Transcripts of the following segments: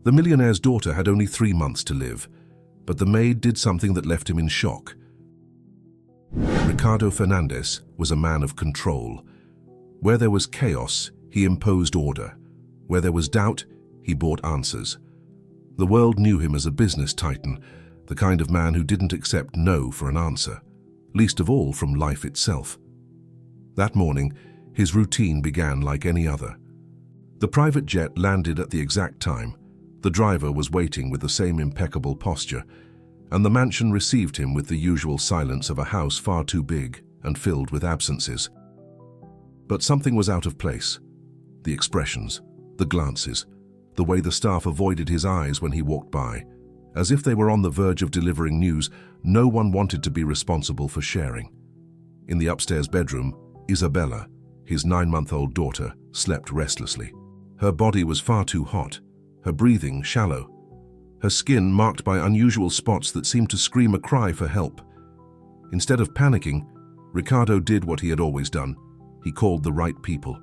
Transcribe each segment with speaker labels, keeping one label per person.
Speaker 1: The millionaire's daughter had only 3 months to live, but the maid did something that left him in shock. Ricardo Fernandez was a man of control. Where there was chaos, he imposed order. Where there was doubt, he brought answers. The world knew him as a business titan, the kind of man who didn't accept no for an answer, least of all from life itself. That morning, his routine began like any other. The private jet landed at the exact time. The driver was waiting with the same impeccable posture, and the mansion received him with the usual silence of a house far too big and filled with absences. But something was out of place. The expressions, the glances, the way the staff avoided his eyes when he walked by, as if they were on the verge of delivering news no one wanted to be responsible for sharing. In the upstairs bedroom, Isabella, his 9-month-old daughter, slept restlessly. Her body was far too hot, her breathing shallow, her skin marked by unusual spots that seemed to scream a cry for help. Instead of panicking, Ricardo did what he had always done. He called the right people.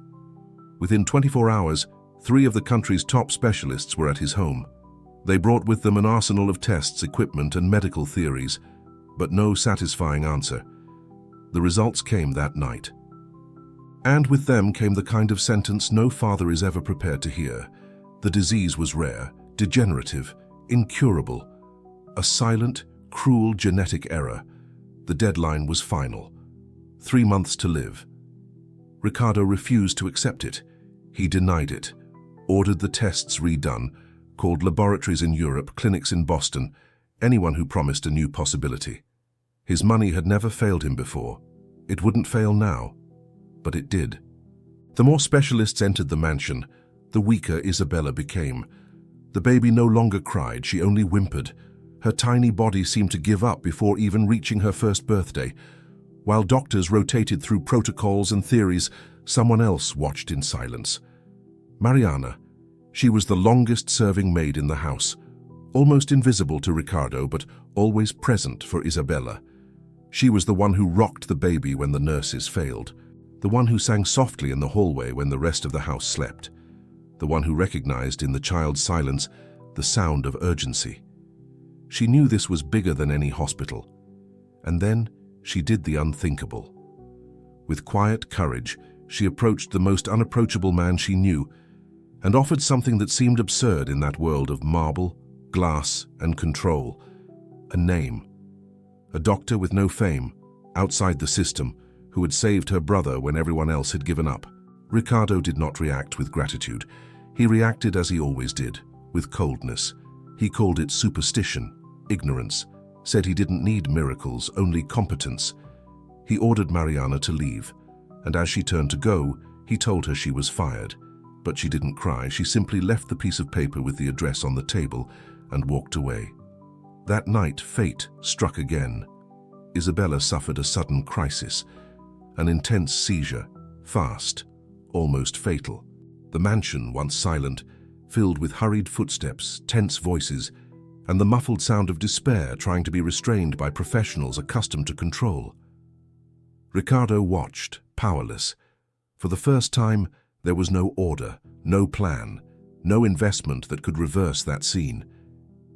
Speaker 1: Within 24 hours, 3 of the country's top specialists were at his home. They brought with them an arsenal of tests, equipment, and medical theories, but no satisfying answer. The results came that night. And with them came the kind of sentence no father is ever prepared to hear. The disease was rare, degenerative, incurable. A silent, cruel genetic error. The deadline was final. 3 months to live. Ricardo refused to accept it. He denied it, ordered the tests redone, called laboratories in Europe, clinics in Boston, anyone who promised a new possibility. His money had never failed him before. It wouldn't fail now, but it did. The more specialists entered the mansion, the weaker Isabella became. The baby no longer cried, she only whimpered. Her tiny body seemed to give up before even reaching her first birthday. While doctors rotated through protocols and theories, someone else watched in silence. Mariana. She was the longest-serving maid in the house, almost invisible to Ricardo, but always present for Isabella. She was the one who rocked the baby when the nurses failed, the one who sang softly in the hallway when the rest of the house slept, the one who recognized in the child's silence the sound of urgency. She knew this was bigger than any hospital, and then she did the unthinkable. With quiet courage, she approached the most unapproachable man she knew and offered something that seemed absurd in that world of marble, glass, and control: a name. A doctor with no fame, outside the system, who had saved her brother when everyone else had given up. Ricardo did not react with gratitude. He reacted as he always did, with coldness. He called it superstition, ignorance, said he didn't need miracles, only competence. He ordered Mariana to leave, and as she turned to go, he told her she was fired. But she didn't cry, she simply left the piece of paper with the address on the table and walked away. That night, fate struck again. Isabella suffered a sudden crisis, an intense seizure, fast, almost fatal. The mansion, once silent, filled with hurried footsteps, tense voices, and the muffled sound of despair trying to be restrained by professionals accustomed to control. Ricardo watched, powerless. For the first time, there was no order, no plan, no investment that could reverse that scene.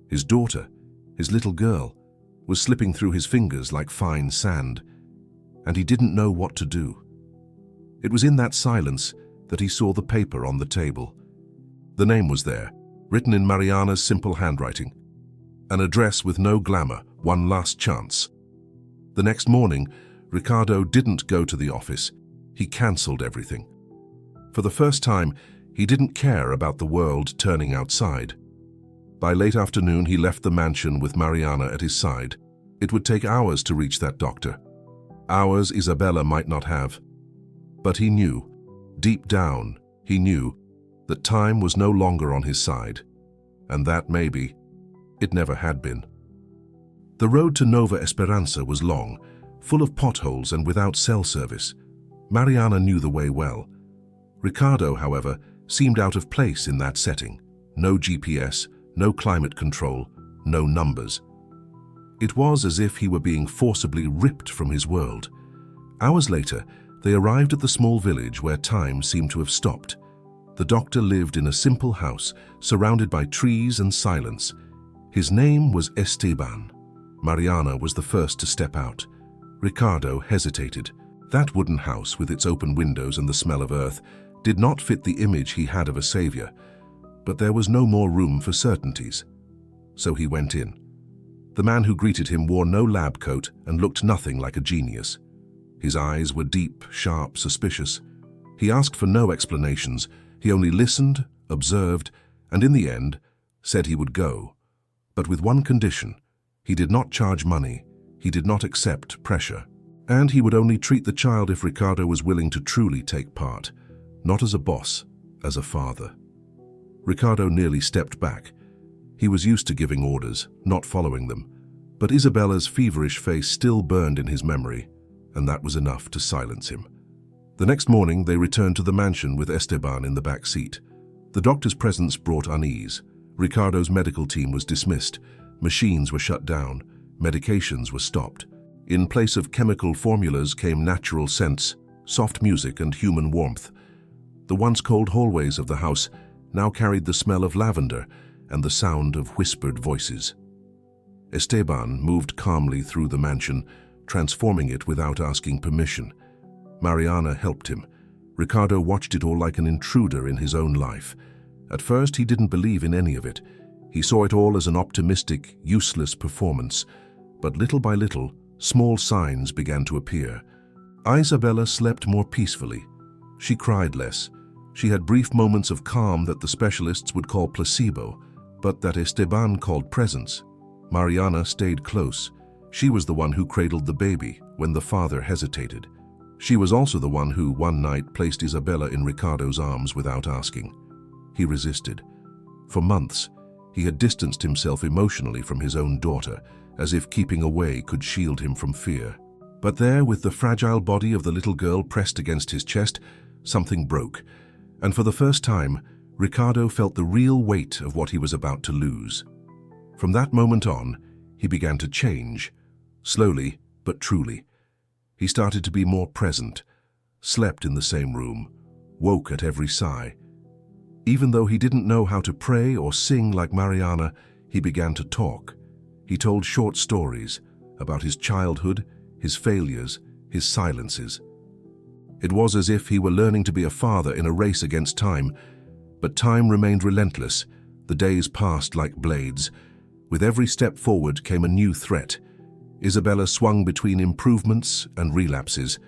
Speaker 1: His daughter, his little girl, was slipping through his fingers like fine sand, and he didn't know what to do. It was in that silence that he saw the paper on the table. The name was there, written in Mariana's simple handwriting. An address with no glamour, one last chance. The next morning, Ricardo didn't go to the office. He cancelled everything. For the first time, he didn't care about the world turning outside. By late afternoon, he left the mansion with Mariana at his side. It would take hours to reach that doctor. Hours Isabella might not have. But he knew, deep down, he knew that time was no longer on his side, and that maybe it never had been. The road to Nova Esperanza was long, full of potholes and without cell service. Mariana knew the way well. Ricardo, however, seemed out of place in that setting. No GPS, no climate control, no numbers. It was as if he were being forcibly ripped from his world. Hours later, they arrived at the small village where time seemed to have stopped. The doctor lived in a simple house, surrounded by trees and silence. His name was Esteban. Mariana was the first to step out. Ricardo hesitated. That wooden house, with its open windows and the smell of earth, did not fit the image he had of a savior. But there was no more room for certainties. So he went in. The man who greeted him wore no lab coat and looked nothing like a genius. His eyes were deep, sharp, suspicious. He asked for no explanations. He only listened, observed, and in the end, said he would go. But with one condition: he did not charge money, he did not accept pressure, and he would only treat the child if Ricardo was willing to truly take part, not as a boss, as a father. Ricardo nearly stepped back. He was used to giving orders, not following them, but Isabella's feverish face still burned in his memory, and that was enough to silence him. The next morning, they returned to the mansion with Esteban in the back seat. The doctor's presence brought unease. Ricardo's medical team was dismissed. Machines were shut down. Medications were stopped. In place of chemical formulas came natural scents, soft music, and human warmth. The once cold hallways of the house now carried the smell of lavender and the sound of whispered voices. Esteban moved calmly through the mansion, transforming it without asking permission. Mariana helped him. Ricardo watched it all like an intruder in his own life. At first, he didn't believe in any of it. He saw it all as an optimistic, useless performance. But little by little, small signs began to appear. Isabella slept more peacefully. She cried less. She had brief moments of calm that the specialists would call placebo, but that Esteban called presence. Mariana stayed close. She was the one who cradled the baby when the father hesitated. She was also the one who, one night, placed Isabella in Ricardo's arms without asking. He resisted. For months, he had distanced himself emotionally from his own daughter, as if keeping away could shield him from fear. But there, with the fragile body of the little girl pressed against his chest, something broke, and for the first time, Ricardo felt the real weight of what he was about to lose. From that moment on, he began to change, slowly but truly. He started to be more present, slept in the same room, woke at every sigh. Even though he didn't know how to pray or sing like Mariana, he began to talk. He told short stories about his childhood, his failures, his silences. It was as if he were learning to be a father in a race against time, but time remained relentless. The days passed like blades. With every step forward came a new threat. Isabella swung between improvements and relapses,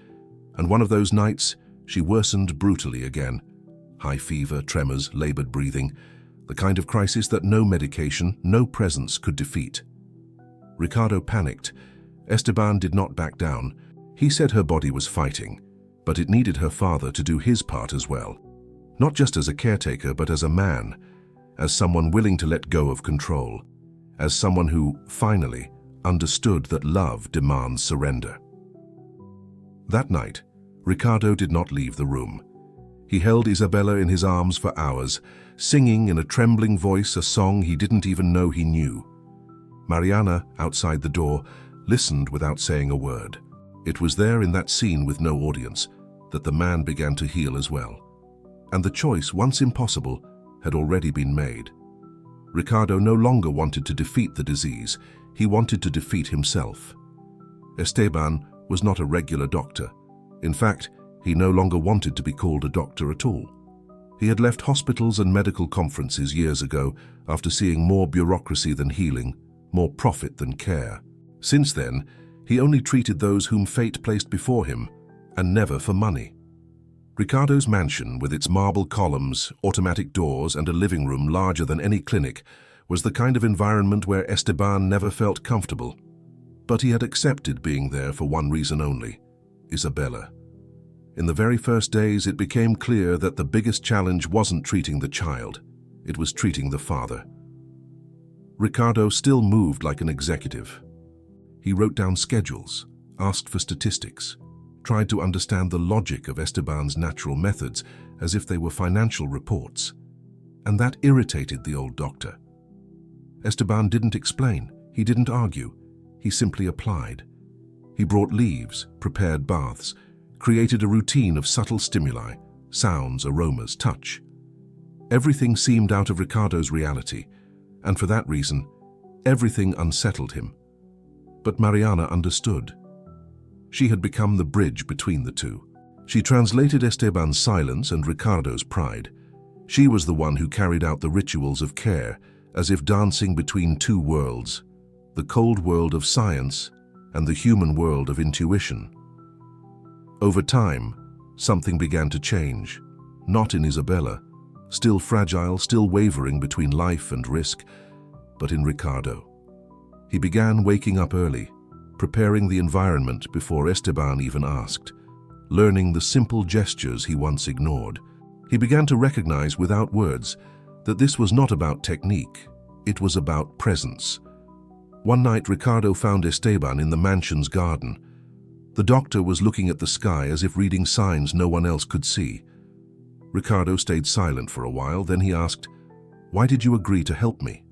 Speaker 1: and one of those nights, she worsened brutally again. High fever, tremors, labored breathing, the kind of crisis that no medication, no presence could defeat. Ricardo panicked. Esteban did not back down. He said her body was fighting, but it needed her father to do his part as well. Not just as a caretaker, but as a man, as someone willing to let go of control, as someone who, finally, understood that love demands surrender. That night, Ricardo did not leave the room. He held Isabella in his arms for hours, singing in a trembling voice a song he didn't even know he knew. Mariana, outside the door, listened without saying a word. It was there in that scene with no audience that the man began to heal as well. And the choice, once impossible, had already been made. Ricardo no longer wanted to defeat the disease. He wanted to defeat himself. Esteban was not a regular doctor. In fact, he no longer wanted to be called a doctor at all. He had left hospitals and medical conferences years ago after seeing more bureaucracy than healing, more profit than care. Since then, he only treated those whom fate placed before him, and never for money. Ricardo's mansion, with its marble columns, automatic doors, and a living room larger than any clinic, was the kind of environment where Esteban never felt comfortable. But he had accepted being there for one reason only: Isabella. In the very first days, it became clear that the biggest challenge wasn't treating the child, it was treating the father. Ricardo still moved like an executive. He wrote down schedules, asked for statistics, tried to understand the logic of Esteban's natural methods as if they were financial reports. And that irritated the old doctor. Esteban didn't explain, he didn't argue, he simply applied. He brought leaves, prepared baths, created a routine of subtle stimuli, sounds, aromas, touch. Everything seemed out of Ricardo's reality, and for that reason, everything unsettled him. But Mariana understood. She had become the bridge between the two. She translated Esteban's silence and Ricardo's pride. She was the one who carried out the rituals of care, as if dancing between two worlds, the cold world of science and the human world of intuition. Over time, something began to change, not in Isabella, still fragile, still wavering between life and risk, but in Ricardo. He began waking up early, preparing the environment before Esteban even asked, learning the simple gestures he once ignored. He began to recognize without words that this was not about technique, it was about presence. One night, Ricardo found Esteban in the mansion's garden. The doctor was looking at the sky as if reading signs no one else could see. Ricardo stayed silent for a while, then he asked, "Why did you agree to help me?"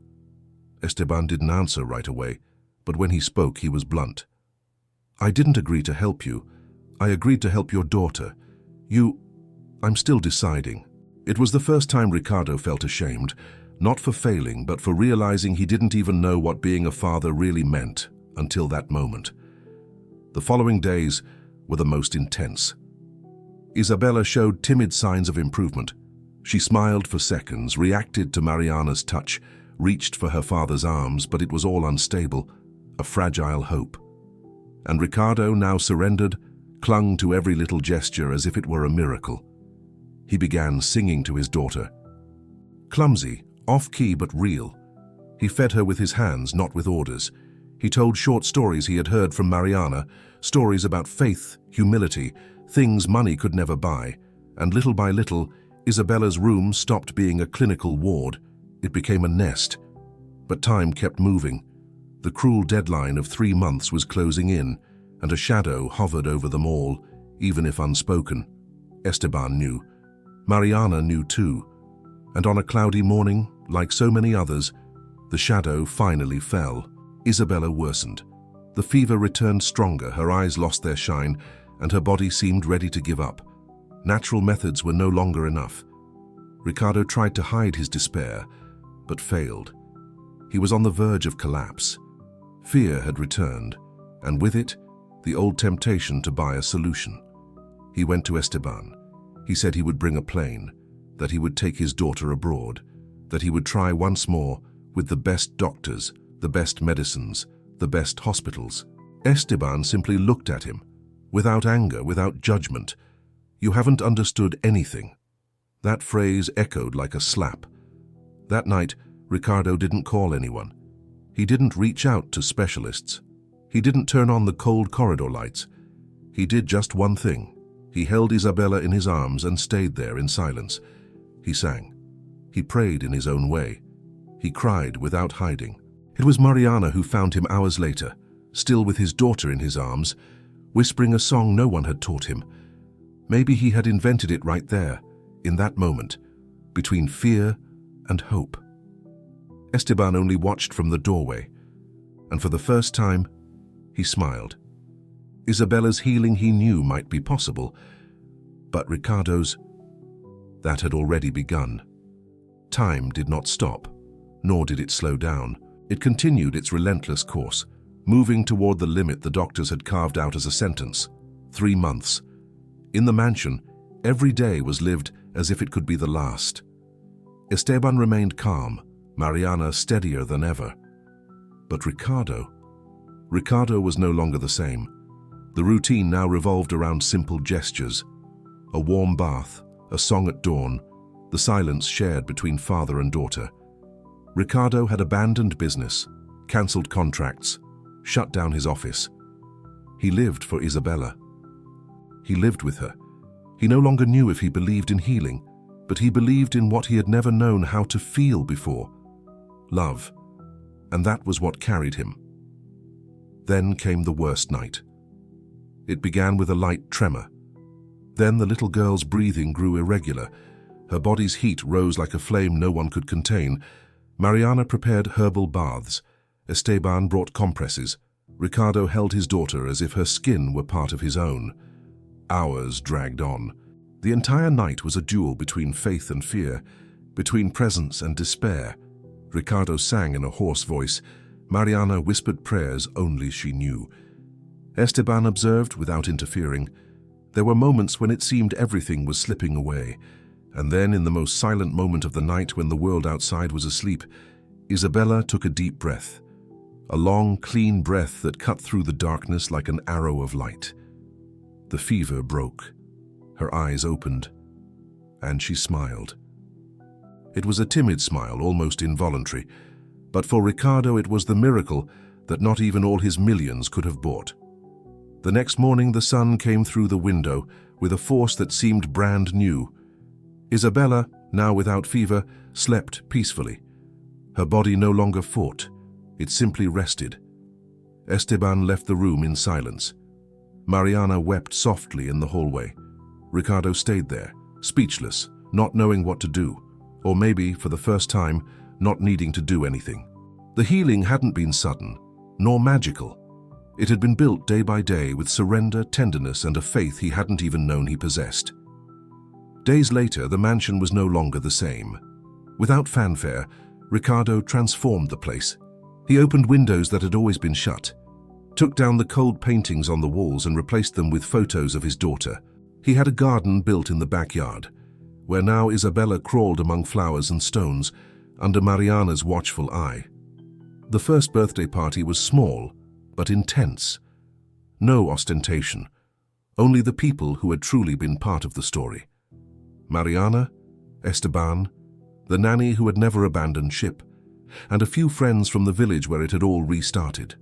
Speaker 1: Esteban didn't answer right away, but when he spoke, he was blunt. "I didn't agree to help you. I agreed to help your daughter. I'm still deciding." It was the first time Ricardo felt ashamed, not for failing, but for realizing he didn't even know what being a father really meant until that moment. The following days were the most intense. Isabella showed timid signs of improvement. She smiled for seconds, reacted to Mariana's touch, reached for her father's arms, but it was all unstable, a fragile hope. And Ricardo, now surrendered, clung to every little gesture as if it were a miracle. He began singing to his daughter. Clumsy, off-key but real. He fed her with his hands, not with orders. He told short stories he had heard from Mariana, stories about faith, humility, things money could never buy. And little by little, Isabella's room stopped being a clinical ward. It became a nest. But time kept moving. The cruel deadline of 3 months was closing in, and a shadow hovered over them all, even if unspoken. Esteban knew. Mariana knew too. And on a cloudy morning, like so many others, the shadow finally fell. Isabella worsened. The fever returned stronger, her eyes lost their shine, and her body seemed ready to give up. Natural methods were no longer enough. Ricardo tried to hide his despair, but failed. He was on the verge of collapse. Fear had returned, and with it, the old temptation to buy a solution. He went to Esteban. He said he would bring a plane, that he would take his daughter abroad, that he would try once more with the best doctors, the best medicines, the best hospitals. Esteban simply looked at him, without anger, without judgment. "You haven't understood anything." That phrase echoed like a slap. That night, Ricardo didn't call anyone. He didn't reach out to specialists. He didn't turn on the cold corridor lights. He did just one thing. He held Isabella in his arms and stayed there in silence. He sang. He prayed in his own way. He cried without hiding. It was Mariana who found him hours later, still with his daughter in his arms, whispering a song no one had taught him. Maybe he had invented it right there, in that moment, between fear and hope. Esteban only watched from the doorway, and for the first time, he smiled. Isabella's healing he knew might be possible, but Ricardo's, that had already begun. Time did not stop, nor did it slow down. It continued its relentless course, moving toward the limit the doctors had carved out as a sentence, 3 months. In the mansion, every day was lived as if it could be the last. Esteban remained calm, Mariana steadier than ever. But Ricardo was no longer the same. The routine now revolved around simple gestures. A warm bath, a song at dawn, the silence shared between father and daughter. Ricardo had abandoned business, cancelled contracts, shut down his office. He lived for Isabella. He lived with her. He no longer knew if he believed in healing, but he believed in what he had never known how to feel before. Love. And that was what carried him. Then came the worst night. It began with a light tremor. Then the little girl's breathing grew irregular. Her body's heat rose like a flame no one could contain. Mariana prepared herbal baths. Esteban brought compresses. Ricardo held his daughter as if her skin were part of his own. Hours dragged on. The entire night was a duel between faith and fear, Between presence and despair, Ricardo sang in a hoarse voice. Mariana whispered prayers only she knew. Esteban observed without interfering. There were moments when it seemed everything was slipping away, and then in the most silent moment of the night when the world outside was asleep, Isabella took a deep breath. A long, clean breath that cut through the darkness like an arrow of light. The fever broke. Her eyes opened, and she smiled. It was a timid smile, almost involuntary, but for Ricardo it was the miracle that not even all his millions could have bought. The next morning the sun came through the window with a force that seemed brand new. Isabella, now without fever, slept peacefully. Her body no longer fought, it simply rested. Esteban left the room in silence. Mariana wept softly in the hallway. Ricardo stayed there, speechless, not knowing what to do, or maybe, for the first time, not needing to do anything. The healing hadn't been sudden, nor magical. It had been built day by day with surrender, tenderness, and a faith he hadn't even known he possessed. Days later, the mansion was no longer the same. Without fanfare, Ricardo transformed the place. He opened windows that had always been shut, took down the cold paintings on the walls and replaced them with photos of his daughter. He had a garden built in the backyard, where now Isabella crawled among flowers and stones, under Mariana's watchful eye. The first birthday party was small, but intense. No ostentation, only the people who had truly been part of the story. Mariana, Esteban, the nanny who had never abandoned ship, and a few friends from the village where it had all restarted.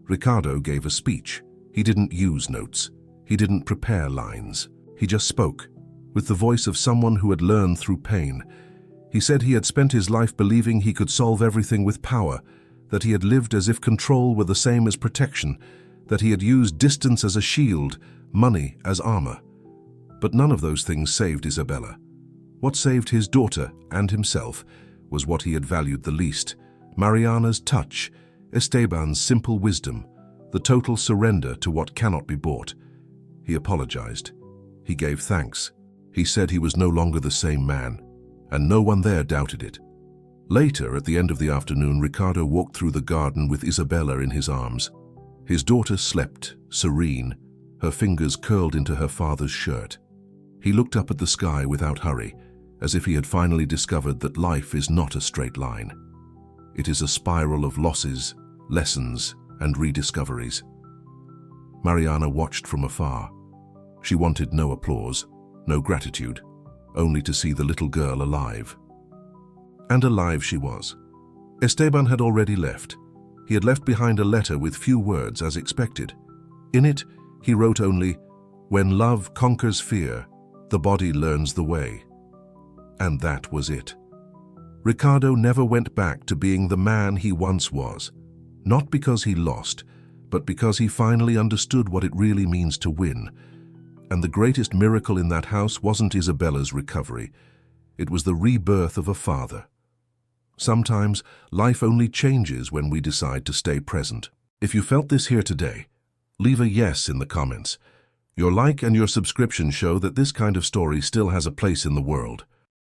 Speaker 1: Ricardo gave a speech. He didn't use notes. He didn't prepare lines. He just spoke, with the voice of someone who had learned through pain. He said he had spent his life believing he could solve everything with power, that he had lived as if control were the same as protection, that he had used distance as a shield, money as armor. But none of those things saved Isabella. What saved his daughter and himself was what he had valued the least: Mariana's touch, Esteban's simple wisdom, the total surrender to what cannot be bought. He apologized. He gave thanks. He said he was no longer the same man, and no one there doubted it. Later, at the end of the afternoon, Ricardo walked through the garden with Isabella in his arms. His daughter slept, serene, her fingers curled into her father's shirt. He looked up at the sky without hurry, as if he had finally discovered that life is not a straight line. It is a spiral of losses, lessons, and rediscoveries. Mariana watched from afar. She wanted no applause, no gratitude, only to see the little girl alive. And alive she was. Esteban had already left. He had left behind a letter with few words, as expected. In it, he wrote only, "When love conquers fear, the body learns the way." And that was it. Ricardo never went back to being the man he once was, not because he lost, but because he finally understood what it really means to win. And the greatest miracle in that house wasn't Isabella's recovery. It was the rebirth of a father. Sometimes life only changes when we decide to stay present. If you felt this here today, leave a yes in the comments. Your like and your subscription show that this kind of story still has a place in the world.